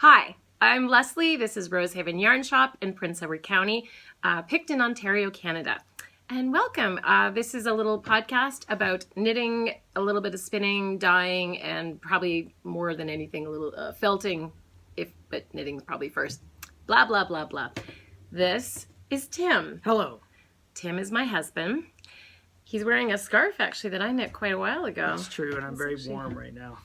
Hi, I'm Lesley. This is Rosehaven Yarn Shop in Prince Edward County, Picton, Ontario, Canada. And welcome. This is a little podcast about knitting, a little bit of spinning, dyeing, and probably more than anything, a little felting, but knitting's probably first. Blah, blah, blah, blah. This is Tim. Hello. Tim is my husband. He's wearing a scarf, actually, that I knit quite a while ago. That's true, and I'm very warm right now.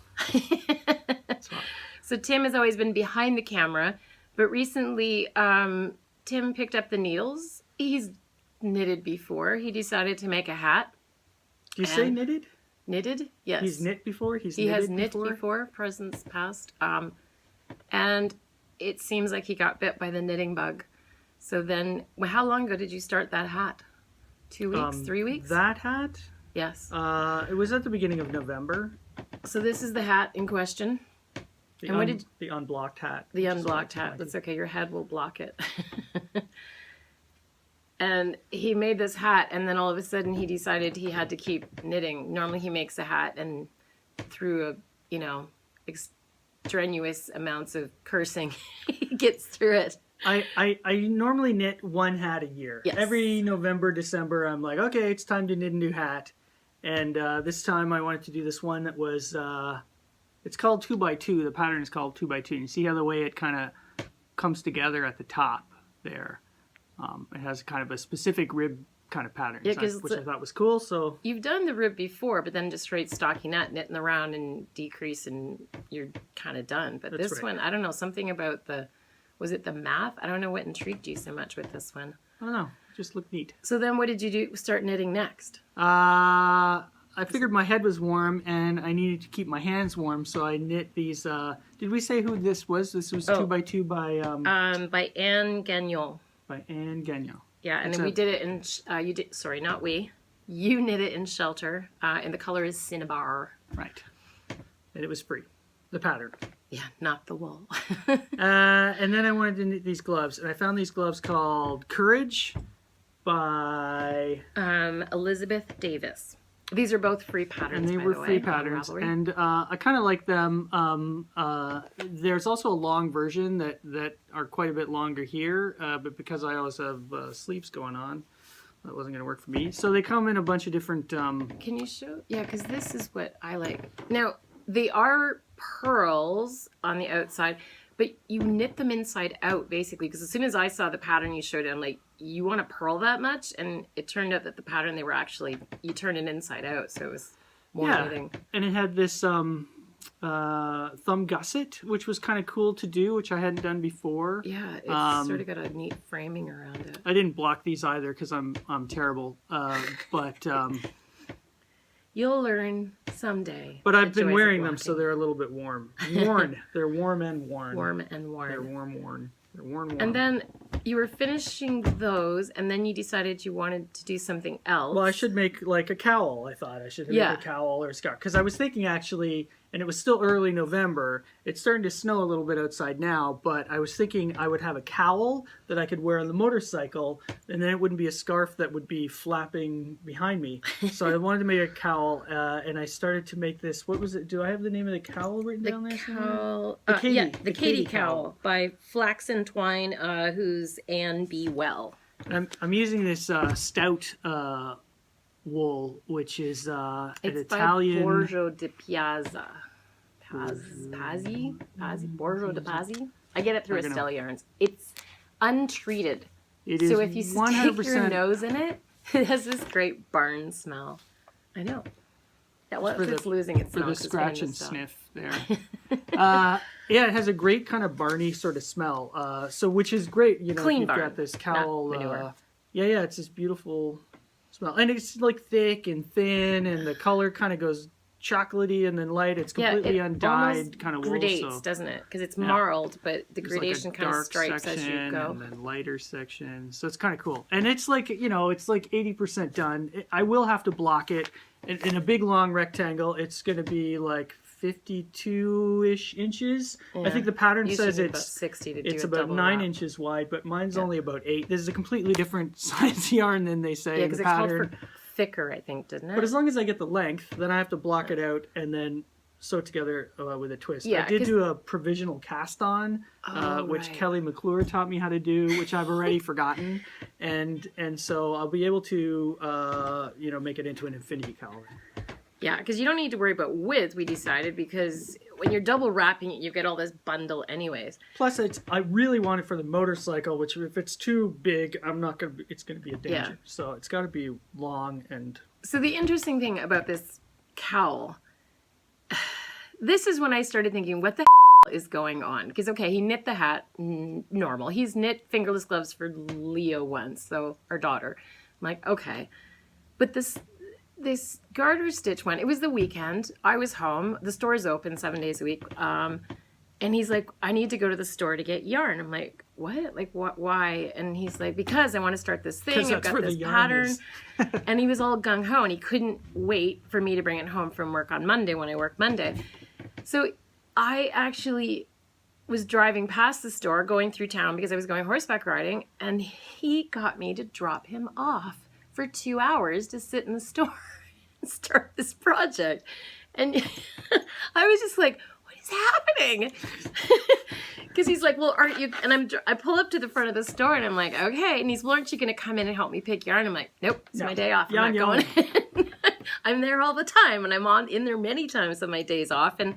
So Tim has always been behind the camera, but recently Tim picked up the needles. He's knitted before. He decided to make a hat. Do you say knitted? Knitted, yes. He's knit before? He has knit before, presents past. And it seems like he got bit by the knitting bug. So then, well, how long ago did you start that hat? 2 weeks, 3 weeks? That hat? Yes. It was at the beginning of November. So this is the hat in question. The unblocked hat. The unblocked hat. That's okay. Your head will block it. And he made this hat, and then all of a sudden he decided he had to keep knitting. Normally he makes a hat, and through extraneous amounts of cursing, he gets through it. I normally knit one hat a year. Yes. Every November, December, I'm like, okay, it's time to knit a new hat. And this time I wanted to do this one that was... it's called 2x2. The pattern is called 2x2. You see how the way it kind of comes together at the top there. It has kind of a specific rib kind of pattern, which I thought was cool. So you've done the rib before, but then just straight stockinette, knitting around and decrease, and you're kind of done. But this one, I don't know, something about was it the math? I don't know what intrigued you so much with this one. I don't know. It just looked neat. So then what did you do? Start knitting next? I figured my head was warm and I needed to keep my hands warm, so I knit these. Did we say who this was? This was 2x2 by Anne Gagnon. By Anne Gagnon. Yeah, and then we did it in not we. You knit it in Shelter, and the color is Cinnabar. Right. And it was free. The pattern. Yeah, not the wool. And then I wanted to knit these gloves, and I found these gloves called Courage by Elizabeth Davis. These are both free patterns, and they were free patterns, and I kind of like them. There's also a long version that are quite a bit longer here, but because I always have sleeves going on, that wasn't going to work for me. So they come in a bunch of different... Can you show? Yeah, because this is what I like. Now, they are pearls on the outside, but you knit them inside out, basically, because as soon as I saw the pattern you showed it, I'm like, you want to purl that much? And it turned out that the pattern, they were actually, you turned it inside out, so it was more knitting. And it had this thumb gusset, which was kind of cool to do, which I hadn't done before. Yeah, it's sort of got a neat framing around it. I didn't block these either because I'm terrible, but... You'll learn someday. But I've been wearing them, so they're a little bit warm. Worn. They're warm and worn. Warm and worn. They're worn. They're worn. And then you were finishing those, and then you decided you wanted to do something else. Well, I should make like a cowl. I thought I should make a cowl or a scarf. Because I was thinking actually, and it was still early November. It's starting to snow a little bit outside now, but I was thinking I would have a cowl that I could wear on the motorcycle, and then it wouldn't be a scarf that would be flapping behind me. So I wanted to make a cowl, and I started to make this. What was it? Do I have the name of the cowl written down there? Cowl. The Katy cowl by Flax and Twine, who's Anne B. Well. I'm using this stout wool, which is an Italian. By Borgio di Piazza. Pazzi? Borgio di Pazzi? I get it through Estelle Yarns. It's untreated. It is. So if you stick your nose in it, it has this great barn smell. I know. Yeah, well, it's losing its smell. For the scratch and sniff there. Yeah, it has a great kind of barny sort of smell. Which is great. You know, clean you've barn, got this cowl. manure. Yeah, it's this beautiful smell, and it's like thick and thin, and the color kind of goes chocolatey and then light. It's completely undyed kind of wool. Gradates, doesn't it? Because it's marled, but the gradation kind of stripes as you go. And then lighter section. So it's kind of cool. And it's like, it's like 80% done. I will have to block it in a big long rectangle. It's going to be like 52-ish inches. Yeah. I think the pattern says it's about 60 to do it's about 9 inches wide, but mine's only about 8. This is a completely different size yarn than they say in the pattern. Called for thicker, I think, didn't it? But as long as I get the length, then I have to block it out and then sew it together with a twist. Yeah, I did do a provisional cast on, which Kelly McClure taught me how to do, which I've already forgotten, and so I'll be able to make it into an infinity cowl. Yeah, because you don't need to worry about width, we decided, because when you're double wrapping it, you get all this bundle anyways. Plus, I really want it for the motorcycle, which if it's too big, it's going to be a danger. Yeah. So it's got to be long and... So the interesting thing about this cowl, this is when I started thinking, what the is going on? Because, okay, he knit the hat, normal. He's knit fingerless gloves for Leo once, so our daughter. I'm like, okay. But this garter stitch one, it was the weekend. I was home. The store's open 7 days a week. And he's like, I need to go to the store to get yarn. I'm like, what? Like, what? Why? And he's like, because I want to start this thing. I've got this pattern. And he was all gung-ho, and he couldn't wait for me to bring it home from work on Monday when I work Monday. So I actually was driving past the store, going through town because I was going horseback riding, and he got me to drop him off for 2 hours to sit in the store and start this project. And I was just like, what is happening? Because he's like, well, aren't you? And I pull up to the front of the store and I'm like, okay. And he's, well, aren't you going to come in and help me pick yarn? I'm like, nope, it's my day off. I'm not going in. I'm there all the time, and I'm in there many times on my days off. And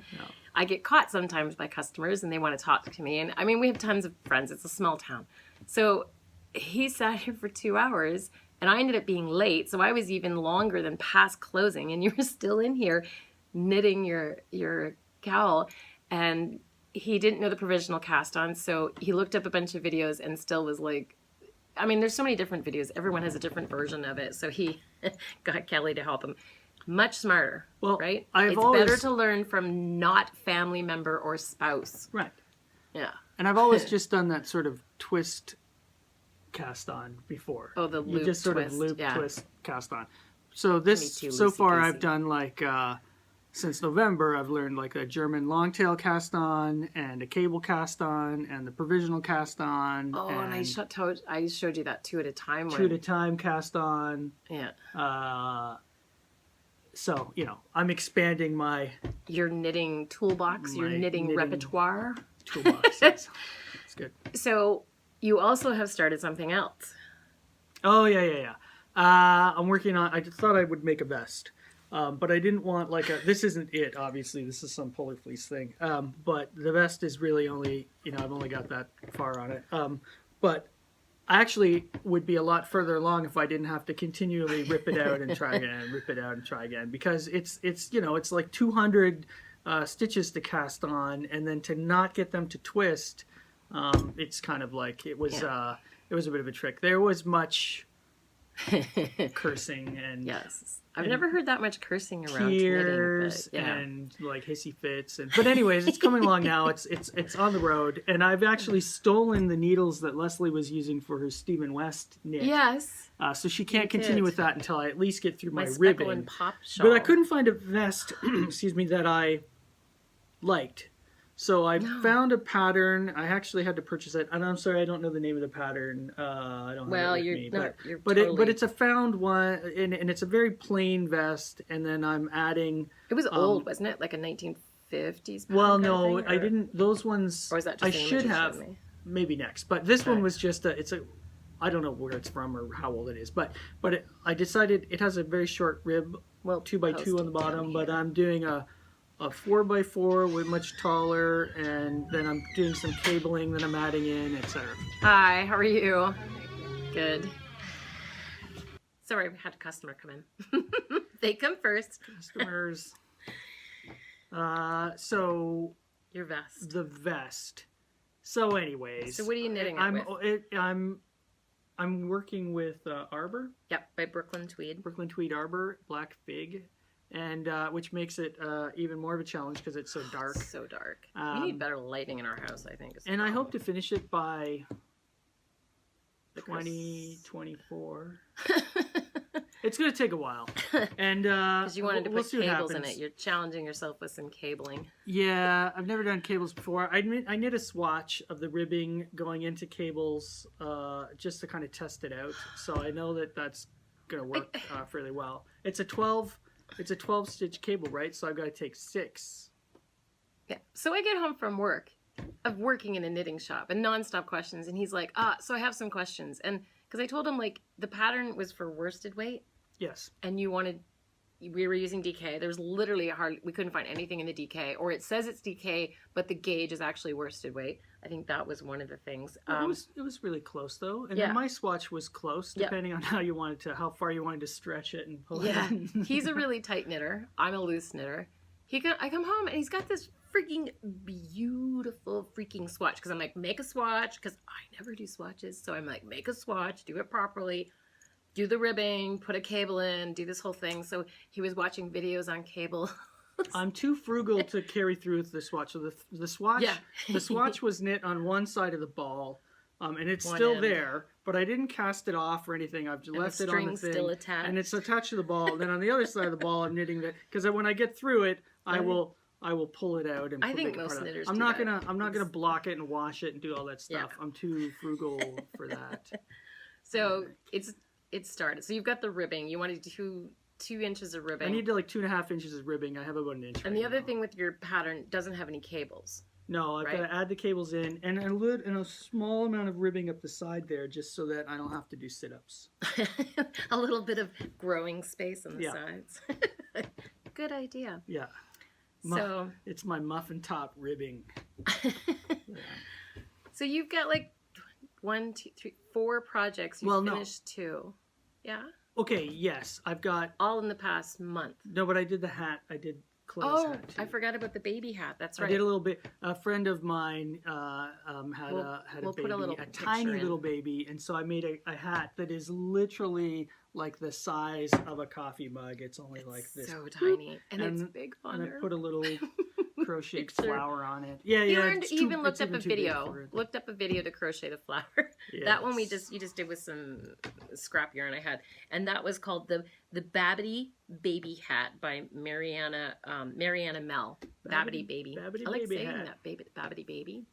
I get caught sometimes by customers and they want to talk to me. And I mean, we have tons of friends. It's a small town. So he sat here for 2 hours. And I ended up being late, so I was even longer than past closing, and you were still in here knitting your cowl. And he didn't know the provisional cast on, so he looked up a bunch of videos and still was like, I mean, there's so many different videos. Everyone has a different version of it, so he got Kelly to help him. Much smarter, right? It's better to learn from not family member or spouse. Right. Yeah. And I've always just done that sort of twist cast on before. Oh, the loop, you just sort twist, of loop twist cast on. So this so far I've done like since November I've learned like a German longtail cast on and a cable cast on and the provisional cast on. Oh, and I showed you that 2 at a time. 2 at a time cast on. Yeah. So I'm expanding your knitting toolbox, your knitting repertoire. Toolbox. Yes. It's good. So. You also have started something else. Oh, yeah. I'm working on... I thought I would make a vest. But I didn't want like a... This isn't it, obviously. This is some polar fleece thing. But the vest is really only... I've only got that far on it. But I actually would be a lot further along if I didn't have to continually rip it out and try again, rip it out and try again. Because it's like 200 stitches to cast on, and then to not get them to twist... it's kind of like it was a bit of a trick. There was much cursing and I've never heard that much cursing around tears knitting, and like hissy fits. But anyways, it's coming along now. It's on the road, and I've actually stolen the needles that Lesley was using for her Stephen West knit. Yes. So she can't continue with that until I at least get through my Speckle ribbing. And Pop shawl. But I couldn't find a vest, excuse me, that I liked. So I found a pattern. I actually had to purchase it. And I'm sorry, I don't know the name of the pattern. I don't have it with me. But it's a found one, and it's a very plain vest. And then I'm adding... It was old, wasn't it? Like a 1950s pattern? Well, no, I didn't. Those ones... Or is that just I should have. Maybe next. But this one was just I don't know where it's from or how old it is. But I decided it has a very short rib, 2x2 on the bottom. But I'm doing a 4x4 with much taller, and then I'm doing some cabling that I'm adding in, etc. Hi, how are you? Good. Sorry, we had a customer come in. They come first. Customers. So your vest. The vest. So anyways. So what are you knitting with? I'm working with Arbor. Yep, by Brooklyn Tweed. Brooklyn Tweed Arbor, Black Fig. And which makes it even more of a challenge because it's so dark. So dark. We need better lighting in our house, I think. And I hope to finish it by 2024. It's going to take a while. And because you wanted to put cables in it. You're challenging yourself with some cabling. Yeah, I've never done cables before. I knit a swatch of the ribbing going into cables just to kind of test it out. So I know that that's going to work fairly well. It's a 12 stitch cable, right? So I've got to take 6 Yeah. So I get home from work, of working in a knitting shop, and nonstop questions. And he's like, so I have some questions. And because I told him, like, the pattern was for worsted weight. Yes. And we were using DK. There was literally we couldn't find anything in the DK. Or it says it's DK, but the gauge is actually worsted weight. I think that was one of the things. It was really close, though. And then my swatch was close, depending on how far you wanted to stretch it and pull it in. He's a really tight knitter. I'm a loose knitter. I come home, and he's got this freaking beautiful freaking swatch, because I'm like, make a swatch, because I never do swatches. So I'm like, make a swatch, do it properly, do the ribbing, put a cable in, do this whole thing. So he was watching videos on cable. I'm too frugal to carry through with the swatch. So the swatch was knit on one side of the ball, and it's still there, but I didn't cast it off or anything. I've just left it on the thing, still attached, and it's attached to the ball. And then on the other side of the ball, I'm knitting that, because when I get through it, I will pull it out and. I think most knitters. I'm not gonna block it and wash it and do all that stuff. I'm too frugal for that. So it started. So you've got the ribbing. You wanted 2 inches of ribbing. I need 2.5 inches of ribbing. I have about an inch. And the other thing with your pattern doesn't have any cables. No, I've got to add the cables in, and a small amount of ribbing up the side there, just so that I don't have to do sit-ups. A little bit of growing space on the sides. Good idea. Yeah. So it's my muffin top ribbing. So you've got 1, 2, 3, 4 projects. You finished 2. Yeah. Okay. Yes, I've got all in the past month. No, but I did the hat. I did Chloe's hat too. I forgot about the baby hat. That's right. I did a little bit. A friend of mine had a baby, a tiny little baby, and so I made a hat that is literally like the size of a coffee mug. It's only like this. So tiny, and it's big on her. And I put a little crocheted Picture. flower on it. Yeah. You even looked up a video. Looked up a video to crochet the flower. Yes. That one you just did with some scrap yarn I had, and that was called the Babbity baby hat by Marianna Mel. Babbity baby. Babbity I like baby saying hat. that Babbity baby,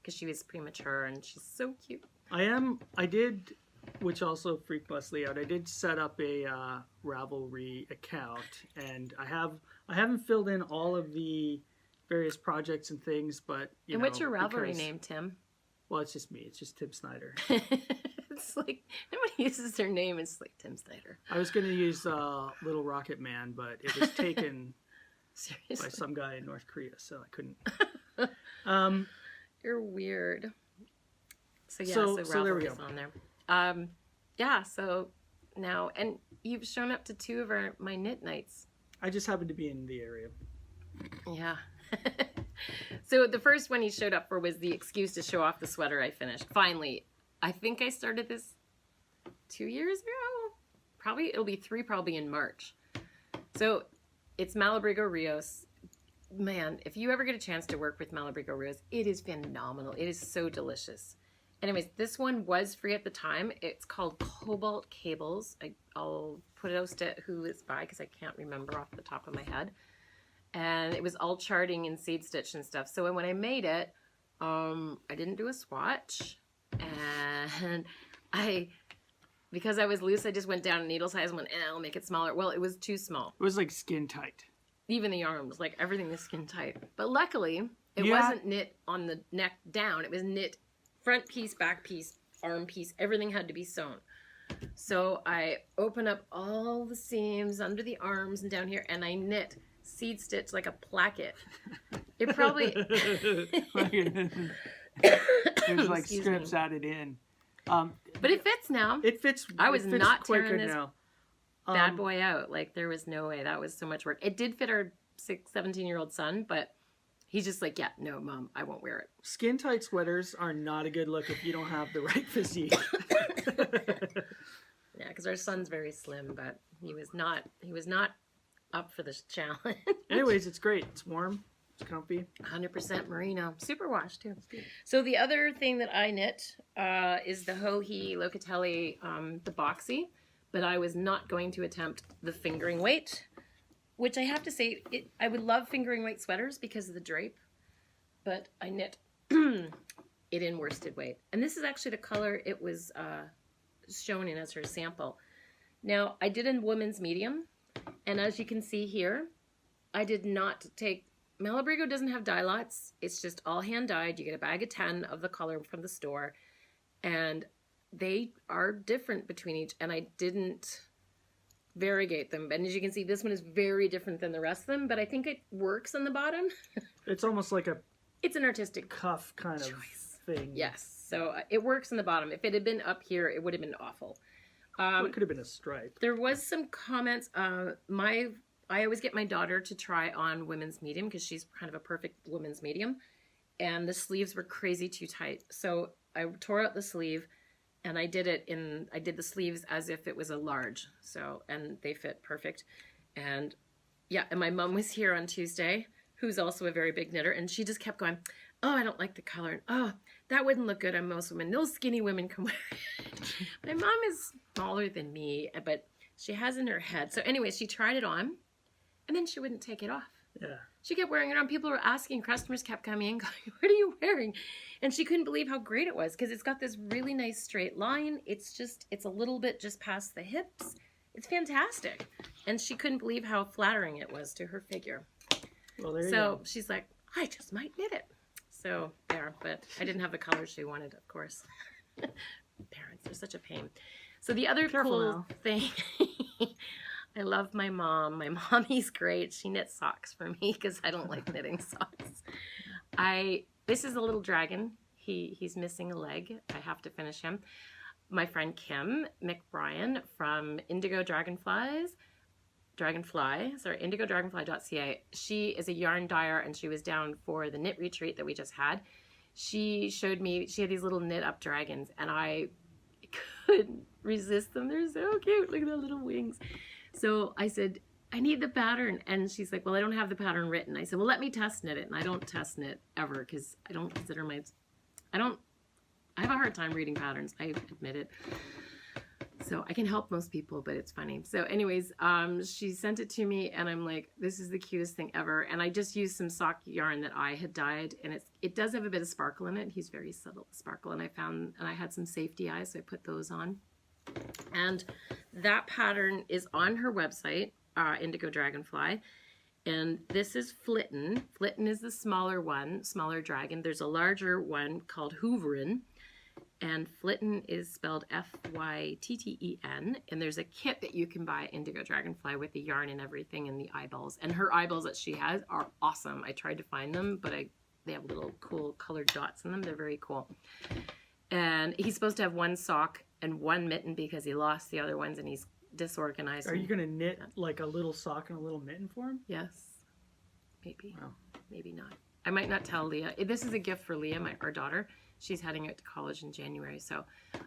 because she was premature and she's so cute. I did, which also freaked Lesley out. I did set up a Ravelry account, and I haven't filled in all of the various projects and things, but what's your Ravelry name, Tim? Well, it's just me. It's just TimSnyder. It's like nobody uses their name. It's like TimSnyder. I was going to use Little Rocket Man, but it was taken by some guy in North Korea, so I couldn't. You're weird. So there we go. Ravelry's on there. So now, and you've shown up to 2 of my knit nights. I just happened to be in the area. Yeah. So the first one he showed up for was the excuse to show off the sweater I finished. Finally, I think I started this 2 years ago. Probably it'll be 3 probably in March. So it's Malabrigo Rios. Man, if you ever get a chance to work with Malabrigo Rios, it is phenomenal. It is so delicious. Anyways, this one was free at the time. It's called Cobalt Cables. I'll put it out to who it's by because I can't remember off the top of my head. And it was all charting and seed stitch and stuff. So when I made it, I didn't do a swatch. And because I was loose, I just went down needle size and went, I'll make it smaller. Well, it was too small. It was like skin tight. Even the yarn was like everything was skin tight. But luckily, it wasn't knit on the neck down. It was knit front piece, back piece, arm piece. Everything had to be sewn. So I opened up all the seams under the arms and down here, and I knit seed stitch like a placket. It probably there's like strips added in. But it fits now. It fits. I was not quite tearing good this now. bad boy out. Like there was no way. That was so much work. It did fit our 17-year-old son, but he's just like, yeah, no, Mom, I won't wear it. Skin tight sweaters are not a good look if you don't have the right physique. Yeah, because our son's very slim, but he was not up for this challenge. Anyways, it's great. It's warm. It's comfy. 100% merino. Super wash, too. So the other thing that I knit is the Joji Locatelli, the Boxy, but I was not going to attempt the fingering weight, which I have to say, I would love fingering weight sweaters because of the drape, but I knit it in worsted weight. And this is actually the color it was shown in as her sample. Now, I did in women's medium, and as you can see here, I did not take Malabrigo doesn't have dye lots. It's just all hand dyed. You get a bag of 10 of the color from the store, and they are different between each, and I didn't variegate them. And as you can see, this one is very different than the rest of them, but I think it works on the bottom. It's almost like it's an artistic cuff kind of thing. Yes, so it works on the bottom. If it had been up here, it would have been awful. It could have been a stripe. There was some comments. I always get my daughter to try on women's medium because she's kind of a perfect women's medium, and the sleeves were crazy too tight. So I tore out the sleeve, and I did the sleeves as if it was a large. So, and they fit perfect. And yeah, and my mom was here on Tuesday, who's also a very big knitter, and she just kept going, oh, I don't like the color. And, oh, that wouldn't look good on most women. Those skinny women can wear it. My mom is smaller than me, but she has in her head. So anyway, she tried it on, and then she wouldn't take it off. Yeah. She kept wearing it on. People were asking, customers kept coming in, going, what are you wearing? And she couldn't believe how great it was, because it's got this really nice straight line. It's a little bit just past the hips. It's fantastic. And she couldn't believe how flattering it was to her figure. Well, there you go. So she's like, I just might knit it. So there, but I didn't have the color she wanted, of course. Parents are such a pain. So the other cool thing, I love my mom. My mommy's great. She knits socks for me because I don't like knitting socks. This is a little dragon. He's missing a leg. I have to finish him. My friend Kim McBrien from indigodragonfly.ca. She is a yarn dyer, and she was down for the knit retreat that we just had. She showed me, she had these little knit up dragons, and I couldn't resist them. They're so cute. Look at the little wings. So I said, I need the pattern. And she's like, well, I don't have the pattern written. I said, well, let me test knit it. And I don't test knit ever because I don't consider I have a hard time reading patterns. I admit it. So I can help most people, but it's funny. So anyways, she sent it to me, and I'm like, this is the cutest thing ever. And I just used some sock yarn that I had dyed, and it does have a bit of sparkle in it. He's very subtle sparkle, and I had some safety eyes, so I put those on. And that pattern is on her website, Indigo Dragonfly. And this is Flytten. Flytten is the smaller one, smaller dragon. There's a larger one called Hor'vin. And Flytten is spelled F-Y-T-T-E-N. And there's a kit that you can buy at Indigo Dragonfly with the yarn and everything and the eyeballs. And her eyeballs that she has are awesome. I tried to find them, but they have little cool colored dots in them. They're very cool. And he's supposed to have one sock and one mitten because he lost the other ones and he's disorganized. Are you going to knit like a little sock and a little mitten for him? Yes. Maybe. Wow. Maybe not. I might not tell Leah. This is a gift for Leah, our daughter. She's heading out to college in January. So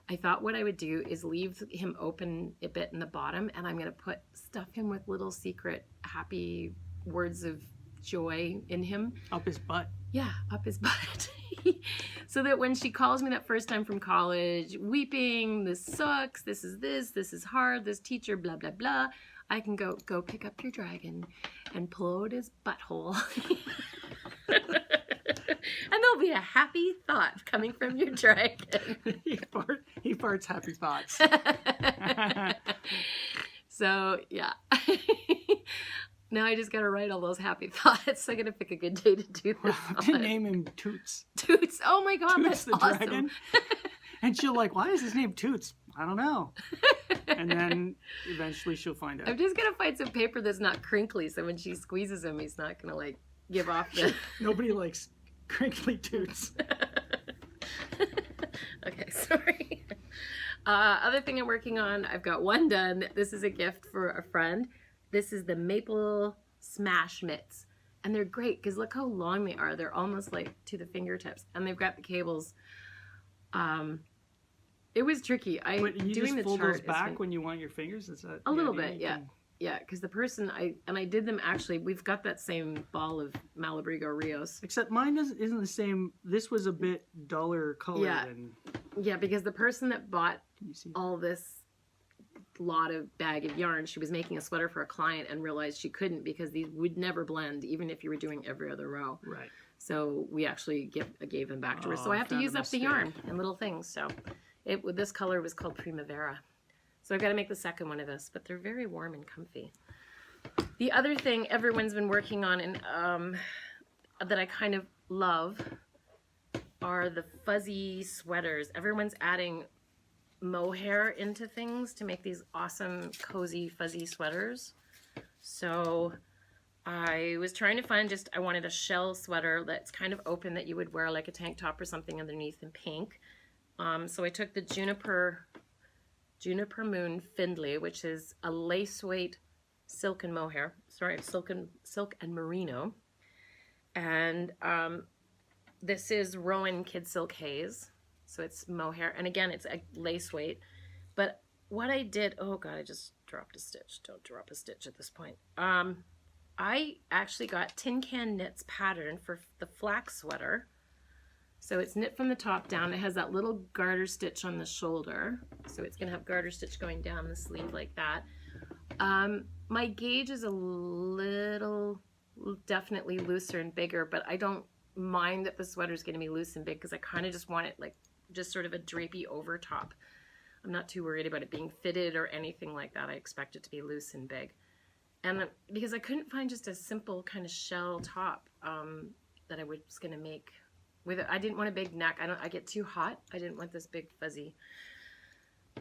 I thought what I would do is leave him open a bit in the bottom, and I'm going to stuff him with little secret happy words of joy in him. Up his butt. Yeah, up his butt. So that when she calls me that first time from college, weeping, this sucks, this is hard, this teacher, blah, blah, blah, I can go pick up your dragon and pull out his butthole. And there'll be a happy thought coming from your dragon. he farts happy thoughts. So, yeah. Now I just got to write all those happy thoughts. I got to pick a good day to do this. Name him Toots. Toots. Oh my God, Toots that's the awesome. Dragon. And she'll like, why is his name Toots? I don't know. And then eventually she'll find out. I'm just going to find some paper that's not crinkly, so when she squeezes him, he's not going to like give off the... Nobody likes crinkly Toots. Okay, sorry. Other thing I'm working on, I've got one done. This is a gift for a friend. This is the Maple Smash Mitts. And they're great because look how long they are. They're almost like to the fingertips. And they've got the cables. It was tricky. You just fold those back when you want your fingers? Is that a little bit, yeah. Yeah, because the person, I did them actually, we've got that same ball of Malabrigo Rios. Except mine isn't the same. This was a bit duller color than... Yeah, because the person that bought all this lot of bag of yarn, she was making a sweater for a client and realized she couldn't because these would never blend, even if you were doing every other row. Right. So we actually gave them back to her. So I have to use up the yarn and little things. So this color was called Primavera. So I've got to make the second one of this, but they're very warm and comfy. The other thing everyone's been working on, and that I kind of love are the fuzzy sweaters. Everyone's adding mohair into things to make these awesome, cozy, fuzzy sweaters. So I was trying to find I wanted a shell sweater that's kind of open that you would wear like a tank top or something underneath in pink. So I took the Juniper Moon Findlay, which is a lace weight silk and mohair. Sorry, silk and merino. And this is Rowan Kid Silk Haze. So it's mohair. And again, it's a lace weight. But what I did, oh God, I just dropped a stitch. Don't drop a stitch at this point. I actually got Tin Can Knits pattern for the Flax sweater. So it's knit from the top down. It has that little garter stitch on the shoulder. So it's going to have garter stitch going down the sleeve like that. My gauge is a little, definitely looser and bigger, but I don't mind that the sweater is going to be loose and big because I kind of just want it like just sort of a drapey over top. I'm not too worried about it being fitted or anything like that. I expect it to be loose and big. And because I couldn't find just a simple kind of shell top that I was going to make with it. I didn't want a big neck. I get too hot. I didn't want this big fuzzy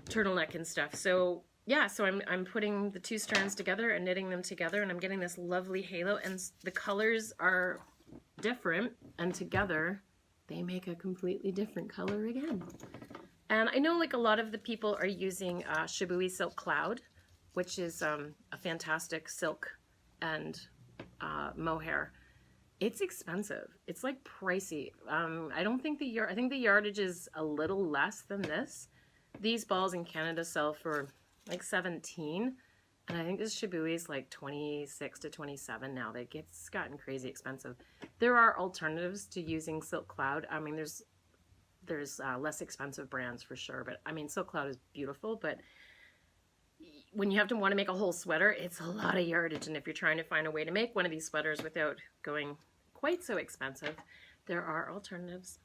turtleneck and stuff. So yeah, so I'm putting the two strands together and knitting them together, and I'm getting this lovely halo, and the colors are different, and together they make a completely different color again. And I know like a lot of the people are using Shibui Silk Cloud, which is a fantastic silk and mohair. It's expensive. It's like pricey. I don't think I think the yardage is a little less than this. These balls in Canada sell for like 17, and I think this Shibui is like 26 to 27 now. It's gotten crazy expensive. There are alternatives to using Silk Cloud. I mean, there's less expensive brands for sure, but I mean, Silk Cloud is beautiful, but when you have to want to make a whole sweater, it's a lot of yardage, and if you're trying to find a way to make one of these sweaters without going quite so expensive, there are alternatives.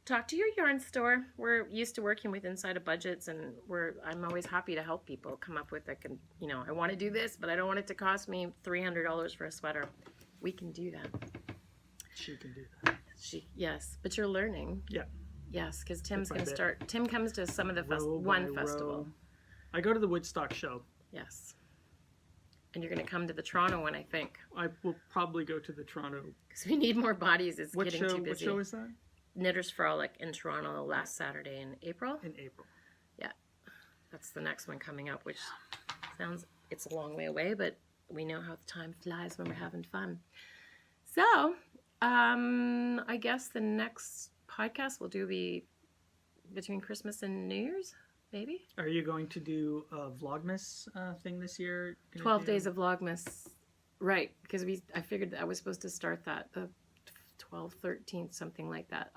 Talk to your yarn store. We're used to working with inside of budgets, and I'm always happy to help people come up with I want to do this, but I don't want it to cost me $300 for a sweater. We can do that. She can do that. Yes, but you're learning. Yeah. Yes, because Tim's going to start. Tim comes to some of the festival. I go to the Woodstock show. Yes. And you're going to come to the Toronto one, I think. I will probably go to the Toronto. Because we need more bodies. It's getting too busy. What show is that? Knitters Frolic in Toronto last Saturday in April. In April. Yeah. That's the next one coming up, which it's a long way away, but we know how the time flies when we're having fun. So, I guess the next podcast we'll do be between Christmas and New Year's, maybe. Are you going to do a Vlogmas thing this year? 12 days of Vlogmas. Right, because I figured that I was supposed to start that, the 12th, 13th, something like that.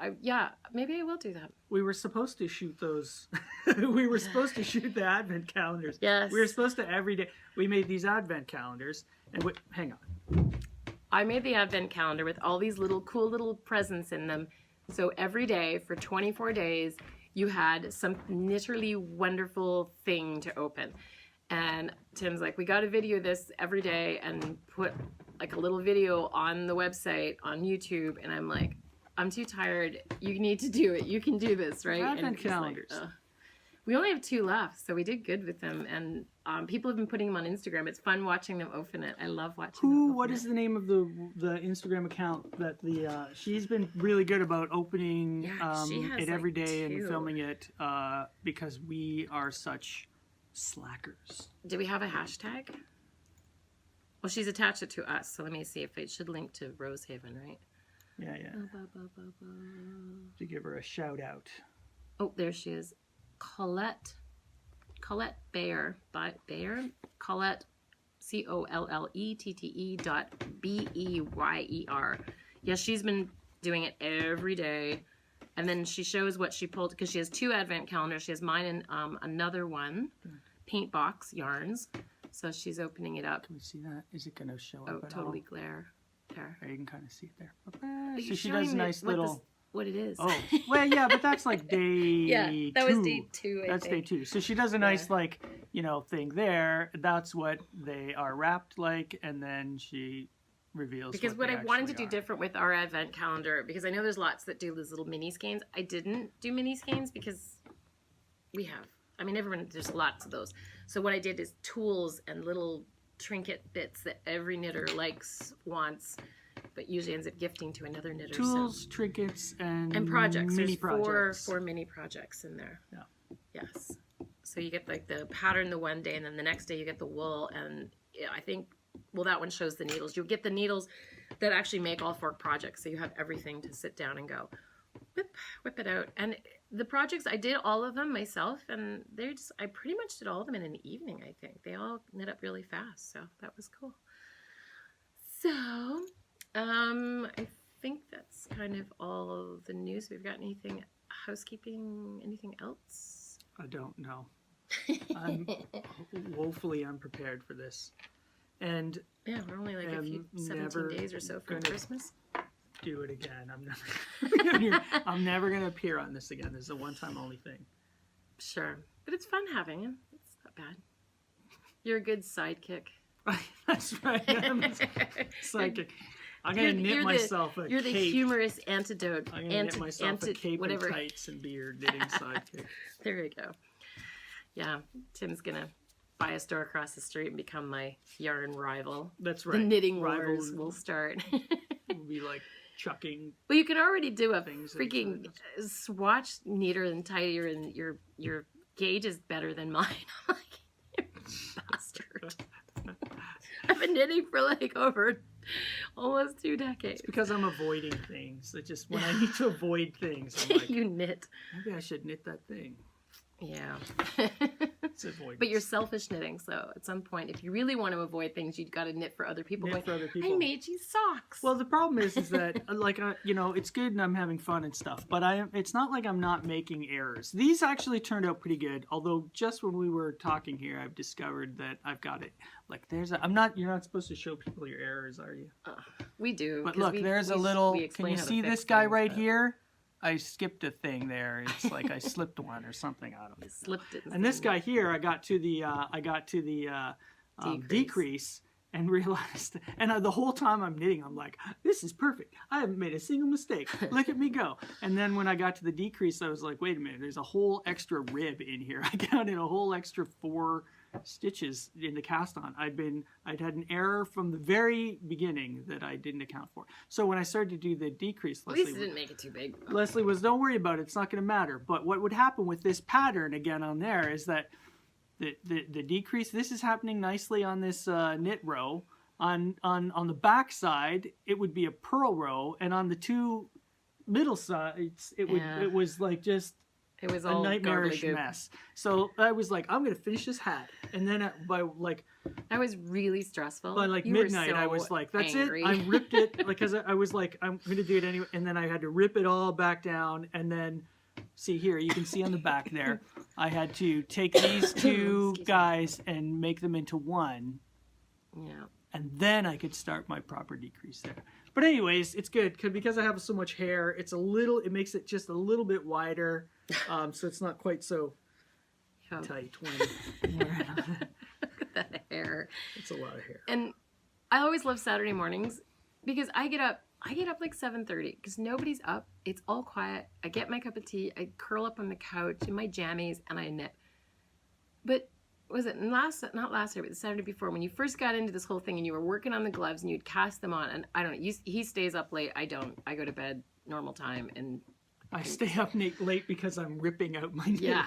Maybe I will do that. We were supposed to shoot those. We were supposed to shoot the advent calendars. Yes. We were supposed to every day. We made these advent calendars. And hang on. I made the advent calendar with all these cool little presents in them. So every day for 24 days, you had some literally wonderful thing to open. And Tim's like, we got to video this every day and put like a little video on the website, on YouTube. And I'm like, I'm too tired. You need to do it. You can do this, right? Advent calendars. Like, we only have 2 left, so we did good with them. And people have been putting them on Instagram. It's fun watching them open it. I love watching them open What is the name of the Instagram account that she's been really good about opening it every day and filming it because we are such slackers. Do we have a hashtag? Well, she's attached it to us, so let me see if it should link to Rosehaven, right? Yeah. To give her a shout out. Oh, there she is. Colette Bayer, Colette COLLETTE.BEYER. Yes, she's been doing it every day. And then she shows what she pulled, because she has 2 advent calendars. She has mine and another one, Paint Box Yarns. So she's opening it up. Can we see that? Is it going to show up at all? Oh, totally glare. There. You can kind of see it there. So she does a nice little... What it is. Oh, well, yeah, but that's like day 2. That was day 2, That's day 2. So she does a nice, thing there. That's what they are wrapped like, and then she reveals. Because what I wanted to do different with our advent calendar, because I know there's lots that do these little mini skeins. I didn't do mini skeins because we have, I mean, everyone, there's lots of those. So what I did is tools and little trinket bits that every knitter likes, wants, but usually ends up gifting to another knitter. Tools, trinkets, and projects. Mini There's projects. four mini projects in there. Yeah. Yes. So you get like the pattern the one day, and then the next day you get the wool, and I think, well, that one shows the needles. You'll get the needles that actually make all 4 projects, so you have everything to sit down and go whip it out. And the projects, I did all of them myself, and I pretty much did all of them in an evening. I think they all knit up really fast, so that was cool. So I think that's kind of all the news. We've got anything housekeeping, anything else? I don't know. I'm woefully unprepared for this. And yeah, we're only like a few 17 days or so from Christmas. Do it again. I'm never gonna appear on this again. This is a one-time only thing. Sure, but it's fun having it. It's not bad. You're a good sidekick. That's right. I'm a sidekick. I'm gonna knit myself a cape. You're the humorous antidote. I'm gonna knit myself a cape and tights and be your knitting sidekick. There you go. Yeah, Tim's gonna buy a store across the street and become my yarn rival. That's right. The knitting wars will start. We'll be like chucking. Well, you can already do a freaking swatch neater and tighter, and your gauge is better than mine. I'm like, you bastard. I've been knitting for like over almost 2 decades. It's because I'm avoiding things. It just when I need to avoid things, I'm like, you knit. Maybe I should knit that thing. Yeah. It's avoidance. But you're selfish knitting, so at some point, if you really want to avoid things, you've got to knit for other people. Knit for other people. I made you socks. Well, the problem is that like it's good and I'm having fun and stuff, but it's not like I'm not making errors. These actually turned out pretty good. Although just when we were talking here, I've discovered that I've got it. Like you're not supposed to show people your errors, are you? We do. But look, there's a little. Can you see this guy right here? I skipped a thing there. It's like I slipped one or something. I don't know. Slipped it. And this guy here, I got to the decrease and realized. And the whole time I'm knitting, I'm like, this is perfect. I haven't made a single mistake. Look at me go. And then when I got to the decrease, I was like, wait a minute. There's a whole extra rib in here. I got in a whole extra 4 stitches in the cast on. I'd had an error from the very beginning that I didn't account for. So when I started to do the decrease, at least it didn't make it too big. Lesley was, don't worry about it, it's not going to matter. But what would happen with this pattern again on there is that the decrease, this is happening nicely on this knit row. On the back side, it would be a purl row, and on the 2 middle sides, it was like just it was a nightmarish mess. So I was like, I'm going to finish this hat. And then that was really stressful. By like midnight, I was like, that's angry. It. I ripped it because I was like, I'm going to do it anyway. And then I had to rip it all back down. And then, see here, you can see on the back there, I had to take these 2 guys and make them into one. Yeah. And then I could start my proper decrease there. But anyways, it's good because I have so much hair. It makes it just a little bit wider. So it's not quite so tight. Look at that hair. It's a lot of hair. And I always love Saturday mornings because I get up like 7:30 because nobody's up. It's all quiet. I get my cup of tea. I curl up on the couch in my jammies and I knit. But was it not last Saturday, but the Saturday before, when you first got into this whole thing and you were working on the gloves and you'd cast them on, and I don't know, he stays up late. I don't. I go to bed normal time and I stay up late because I'm ripping out my knit. Yeah.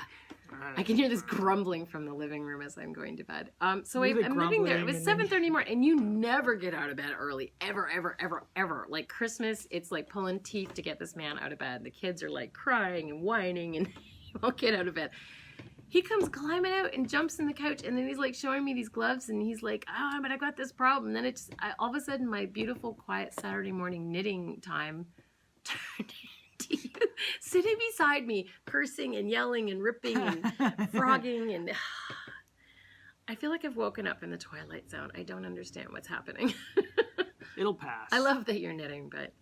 I can hear this grumbling from the living room as I'm going to bed. So I'm living there. It was 7:30 morning, and you never get out of bed early. Ever, ever, ever, ever. Like Christmas, it's like pulling teeth to get this man out of bed. The kids are like crying and whining, and he won't get out of bed. He comes climbing out and jumps in the couch, and then he's like showing me these gloves, and he's like, oh, but I got this problem. And then all of a sudden, my beautiful, quiet Saturday morning knitting time turned into you sitting beside me, cursing and yelling and ripping and frogging. And I feel like I've woken up in the Twilight Zone. I don't understand what's happening. It'll pass. I love that you're knitting, but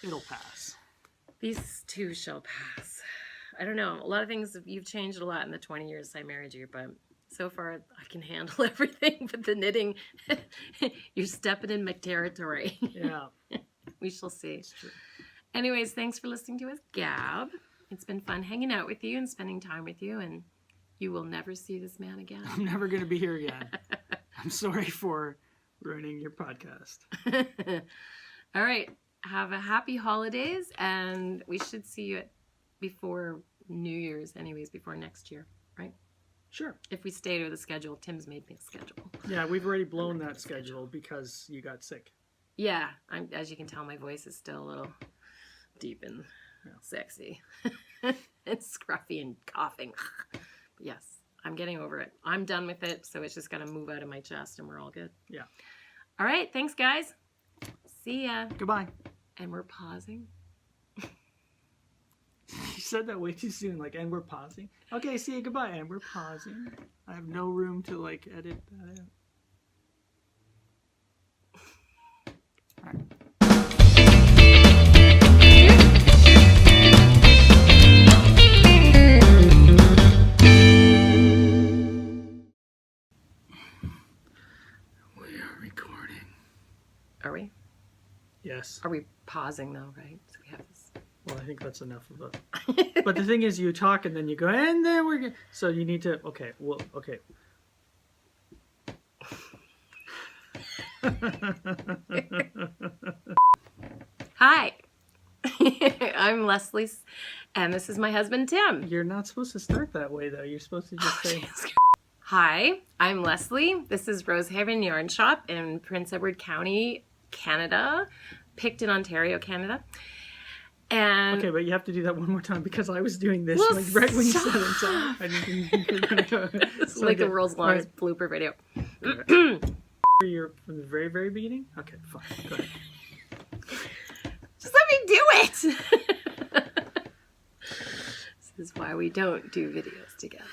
it'll pass. These too shall pass. I don't know. A lot of things, you've changed a lot in the 20 years I married you, but So far, I can handle everything, but the knitting, you're stepping in my territory. Yeah. We shall see. It's true. Anyways, thanks for listening to us, Gab. It's been fun hanging out with you and spending time with you, and you will never see this man again. I'm never going to be here again. I'm sorry for ruining your podcast. All right. Have a happy holidays, and we should see you before New Year's anyways, before next year, right? Sure. If we stay to the schedule, Tim's made me a schedule. Yeah, we've already blown that schedule because you got sick. Yeah, as you can tell, my voice is still a little deep and sexy. It's scruffy and coughing. But yes, I'm getting over it. I'm done with it, so it's just going to move out of my chest and we're all good. Yeah. All right, thanks, guys. See ya. Goodbye. And we're pausing. You said that way too soon, like, and we're pausing. Okay, see you, goodbye, and we're pausing. I have no room to, like, edit that out. All right. We are recording. Are we? Yes. Are we pausing, though, right? So we have this. Well, I think that's enough of it. But the thing is, you talk and then you go, and then we're going to... So you need to... Okay, well, okay. Hi. I'm Lesley, and this is my husband, Tim. You're not supposed to start that way, though. You're supposed to just say... Hi, I'm Lesley. This is Rosehaven Yarn Shop in Prince Edward County, Canada. Picked in Ontario, Canada. And okay, but you have to do that one more time because I was doing this well, like, right when you said it. So I didn't think you were going to go. It's like the world's longest blooper video. You're from the very, very beginning? Okay, fine. Go ahead. Just let me do it! This is why we don't do videos together.